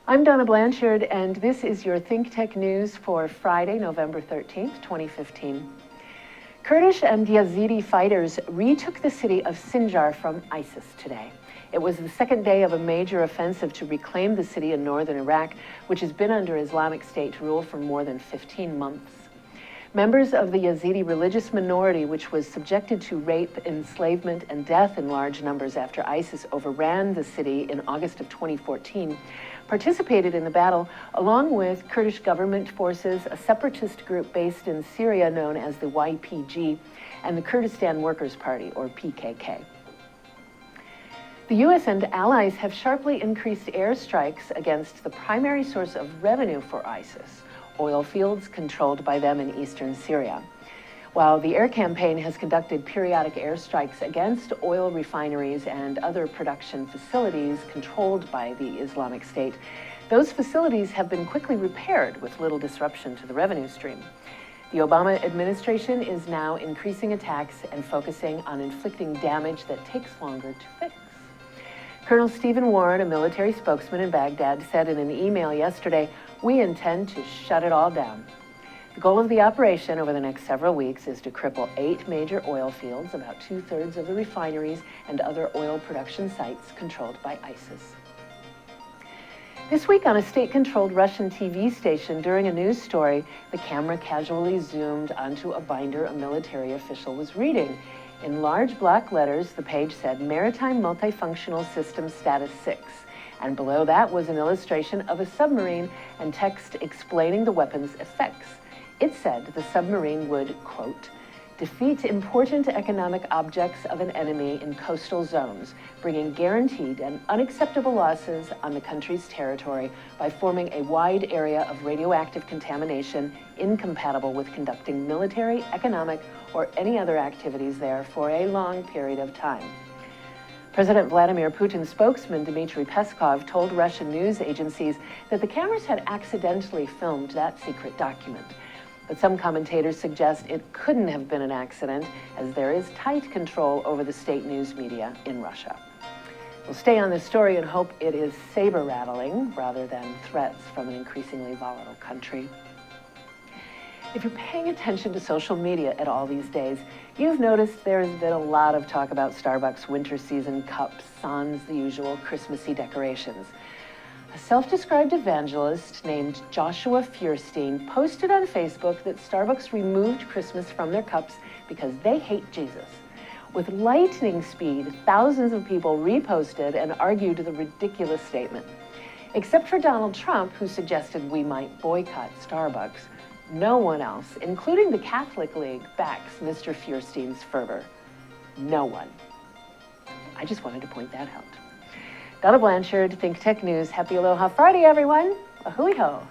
I'm Donna Blanchard, and this is your ThinkTech News for Friday, November 13th, 2015. Kurdish and Yazidi fighters retook the city of Sinjar from ISIS today. It was the second day of a major offensive to reclaim the city in northern Iraq, which has been under Islamic State rule for more than 15 months. Members of the Yazidi religious minority, which was subjected to rape, enslavement, and death in large numbers after ISIS overran the city in August of 2014, participated in the battle along with Kurdish government forces, a separatist group based in Syria known as the YPG, and the Kurdistan Workers' Party, or PKK. The U.S. and allies have sharply increased airstrikes against the primary source of revenue for ISIS, oil fields controlled by them in eastern Syria. While the air campaign has conducted periodic airstrikes against oil refineries and other production facilities controlled by the Islamic State, those facilities have been quickly repaired with little disruption to the revenue stream. The Obama administration is now increasing attacks and focusing on inflicting damage that takes longer to fix. Colonel Stephen Warren, a military spokesman in Baghdad, said in an email yesterday, "We intend to shut it all down." The goal of the operation over the next several weeks is to cripple 8 major oil fields, about 2/3 of the refineries and other oil production sites controlled by ISIS. This week on a state-controlled Russian TV station, during a news story, the camera casually zoomed onto a binder a military official was reading. In large block letters, the page said, "Maritime Multifunctional System Status 6." And below that was an illustration of a submarine and text explaining the weapon's effects. It said the submarine would, quote, "defeat important economic objects of an enemy in coastal zones, bringing guaranteed and unacceptable losses on the country's territory by forming a wide area of radioactive contamination incompatible with conducting military, economic, or any other activities there for a long period of time." President Vladimir Putin's spokesman, Dmitry Peskov, told Russian news agencies that the cameras had accidentally filmed that secret document. But some commentators suggest it couldn't have been an accident, as there is tight control over the state news media in Russia. We'll stay on this story and hope it is saber-rattling rather than threats from an increasingly volatile country. If you're paying attention to social media at all these days, you've noticed there's been a lot of talk about Starbucks winter season cups, sans the usual Christmassy decorations. A self-described evangelist named Joshua Feuerstein posted on Facebook that Starbucks removed Christmas from their cups because they hate Jesus. With lightning speed, thousands of people reposted and argued the ridiculous statement. Except for Donald Trump, who suggested we might boycott Starbucks, no one else, including the Catholic League, backs Mr. Feuerstein's fervor. No one. I just wanted to point that out. Donna Blanchard, ThinkTech News. Happy Aloha Friday, everyone. A hui ho.